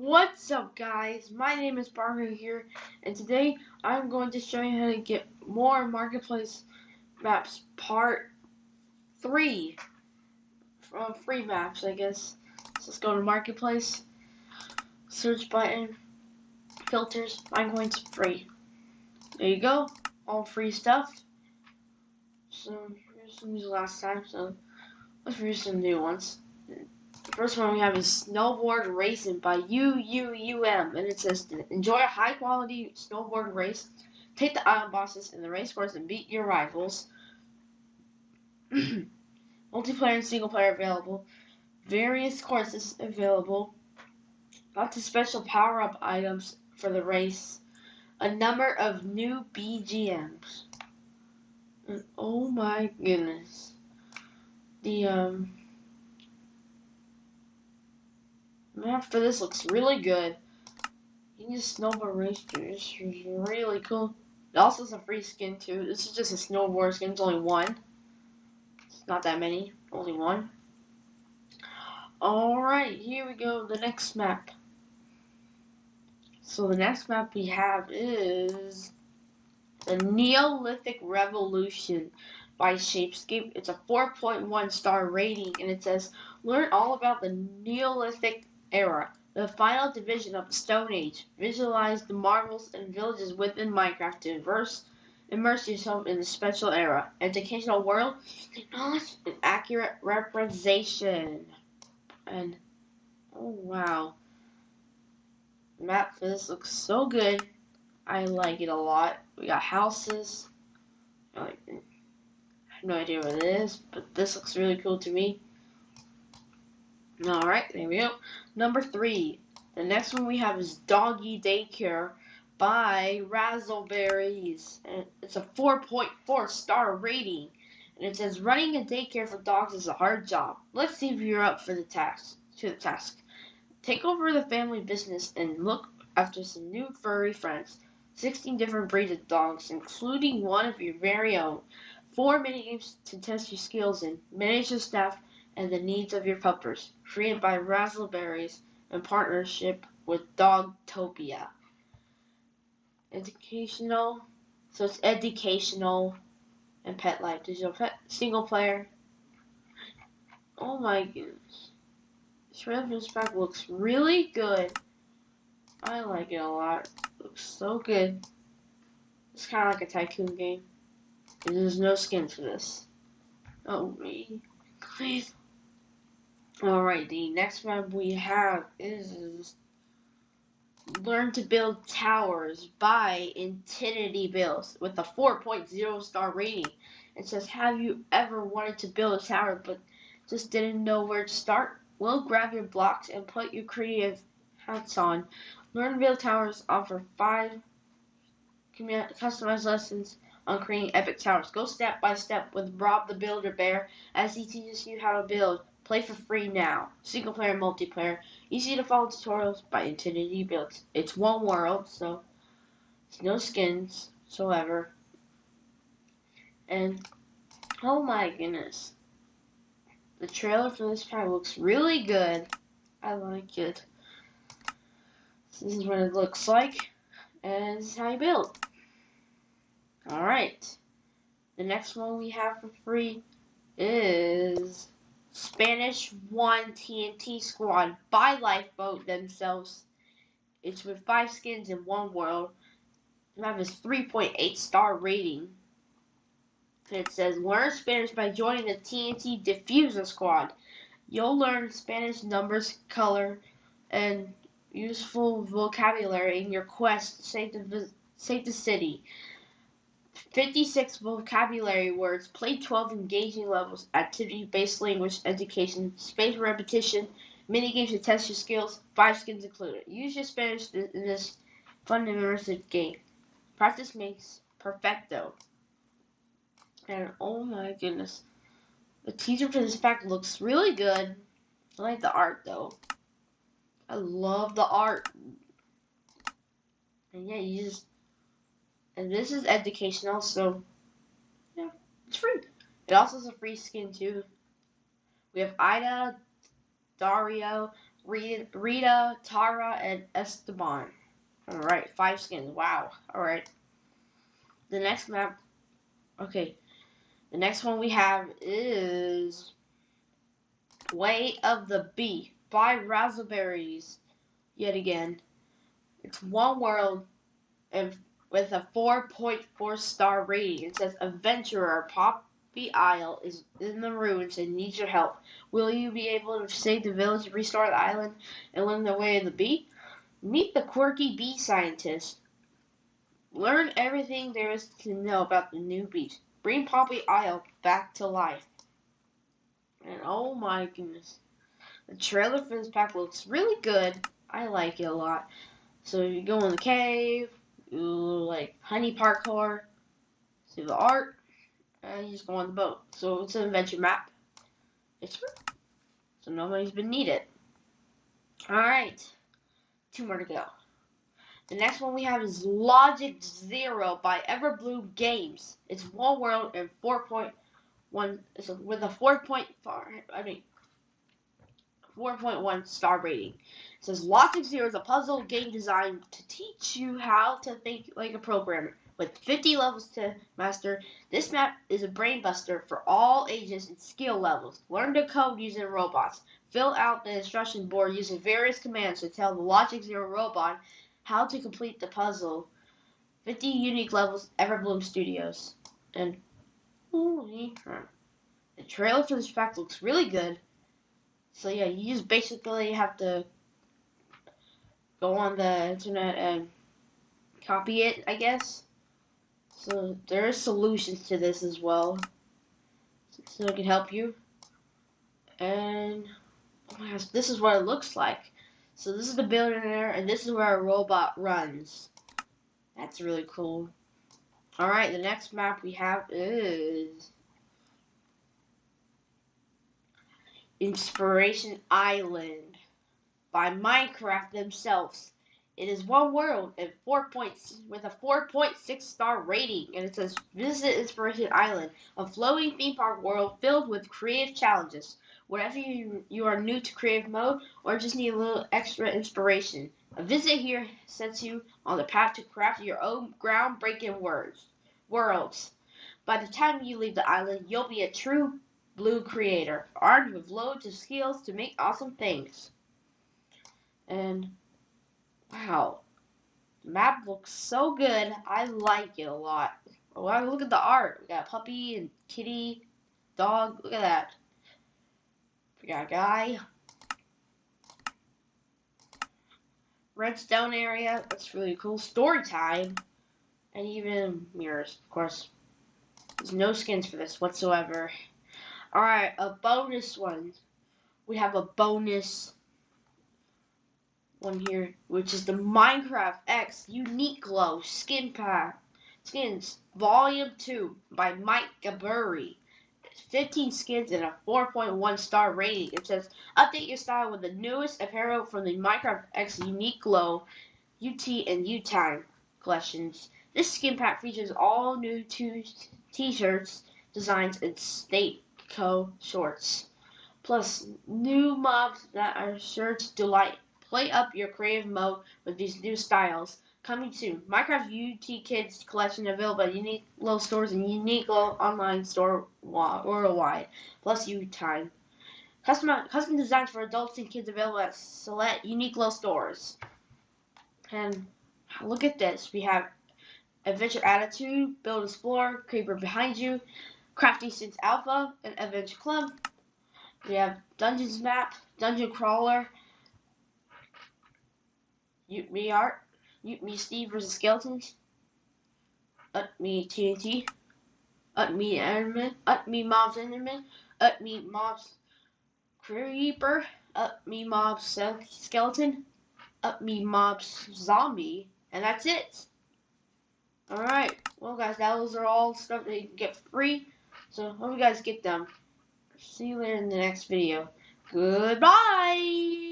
What's up, guys? My name is Parker here, and today I'm going to show you how to get more marketplace maps part 3 from free maps, I guess. So let's go to marketplace, search button, filters. I'm going to free. There you go, all free stuff. So here's some used last time, so let's review some new ones. The first one we have is Snowboard Racing by UUUM, and it says enjoy a high quality snowboard race, take the island bosses in the race course and beat your rivals. Multiplayer and single player available. Various courses available. Lots of special power up items for the race. A number of new BGMs. And oh my goodness. The map for this looks really good. You can just snowboard race through. It's really cool. It also has a free skin too. This is just a snowboard skin. It's only one. It's not that many. Only one. Alright, here we go. The next map. So the next map we have is the Neolithic Revolution by Shapescape. It's a 4.1 star rating, and it says learn all about the Neolithic era, the final division of the Stone Age. Visualize the marvels and villages within Minecraft to immerse yourself in the special era. Educational world, knowledge, and accurate representation. And oh wow, the map for this looks so good. I like it a lot. We got houses. I have no idea what it is, but this looks really cool to me. Alright, there we go. Number 3. The next one we have is Doggy Daycare by Razzleberries. And it's a 4.4 star rating. And it says running a daycare for dogs is a hard job. Let's see if you're up for the task. Take over the family business and look after some new furry friends. 16 different breeds of dogs, including one of your very own. 4 minigames to test your skills in. Manage your staff and the needs of your puppers. Created by Razzleberries in partnership with Dogtopia. Educational. So it's educational and pet life. Digital pet. Single player. Oh my goodness. This trailer for this pack looks really good. I like it a lot. It looks so good. It's kind of like a tycoon game. And there's no skin for this. Oh, me. Please. Alright, the next map we have is Learn to Build Towers by Infinity Builds with a 4.0 star rating. It says, have you ever wanted to build a tower but just didn't know where to start? Well, grab your blocks and put your creative hats on. Learn to Build Towers offer 5 customized lessons on creating epic towers. Go step by step with Rob the Builder Bear as he teaches you how to build. Play for free now. Single player, multiplayer. Easy to follow tutorials by Infinity Builds. It's one world, so it's no skins whatsoever. And oh my goodness. The trailer for this pack looks really good. I like it. This is what it looks like. And this is how you build. Alright. The next one we have for free is Spanish 1 TNT Squad by Lifeboat themselves. It's with 5 skins in one world. The map is 3.8 star rating. And it says learn Spanish by joining the TNT Diffuser Squad. You'll learn Spanish numbers, color, and useful vocabulary in your quest to save the city. 56 vocabulary words, play 12 engaging levels, activity-based language education, space repetition, mini-games to test your skills, 5 skins included. Use your Spanish in this fun and immersive game. Practice makes perfecto. And oh my goodness. The teaser for this pack looks really good. I like the art though. I love the art. And yeah, and this is educational, so yeah, it's free. It also has a free skin too. We have Ida, Dario, Rita, Tara, and Esteban. Alright, 5 skins. Wow. Alright. The next map. Okay. The next one we have is Way of the Bee by Raspberries. Yet again. It's one world and with a 4.4 star rating. It says Adventurer Poppy Isle is in the ruins and needs your help. Will you be able to save the village, restore the island, and learn the way of the bee? Meet the quirky bee scientist. Learn everything there is to know about the new bees. Bring Poppy Isle back to life. And oh my goodness. The trailer for this pack looks really good. I like it a lot. So you go in the cave, you like honey parkour, see the art, and you just go on the boat. So it's an adventure map. It's free. So nobody's been needed. Alright. 2 more to go. The next one we have is Logic Zero by Everblue Games. It's one world and 4.1 with a 4.1 star rating. It says Logic Zero is a puzzle game designed to teach you how to think like a programmer. With 50 levels to master, this map is a brain buster for all ages and skill levels. Learn to code using robots. Fill out the instruction board using various commands to tell the Logic Zero robot how to complete the puzzle. 50 unique levels, Everbloom Studios. And the trailer for this pack looks really good. So yeah, you just basically have to go on the internet and copy it, I guess. So there are solutions to this as well, so it can help you. And oh my gosh, this is what it looks like. So this is the building there, and this is where a robot runs. That's really cool. Alright, the next map we have is Inspiration Island by Minecraft themselves. It is one world and with a 4.6 star rating, and it says visit Inspiration Island, a floating theme park world filled with creative challenges. Whatever you are new to creative mode or just need a little extra inspiration, a visit here sets you on the path to craft your own groundbreaking worlds. By the time you leave the island, you'll be a true blue creator, armed with loads of skills to make awesome things. And wow, the map looks so good. I like it a lot. Wow, look at the art. We got puppy and kitty, dog. Look at that. We got a guy. Redstone area. That's really cool. Story time. And even mirrors, of course. There's no skins for this whatsoever. Alright, a bonus one. We have a bonus one here, which is the Minecraft X Unique Glow Skins Volume 2 by Mike Gaburi. 15 skins and a 4.1 star rating. It says update your style with the newest apparel from the Minecraft X Unique Glow UT and U-Time collections. This skin pack features all new t-shirts, designs, and State Co shorts. Plus new mobs that are sure to delight. Play up your creative mode with these new styles. Coming soon. Minecraft UT Kids collection available at Unique Glow stores and Unique Glow online store worldwide. Plus U-Time. Custom designs for adults and kids available at select Unique Glow stores. And look at this. We have Adventure Attitude, Build Explore, Creeper Behind You, Crafting Since Alpha, and Adventure Club. We have Dungeons Map, Dungeon Crawler, Me Art, Me Steve vs. Skeletons, Me TNT, Me Enderman, Me Mobs Enderman, Me Mobs Creeper, Me Mobs Skeleton, Me Mobs Zombie, and that's it. Alright, well guys, those are all stuff that you can get free, so hope you guys get them. See you later in the next video. Goodbye!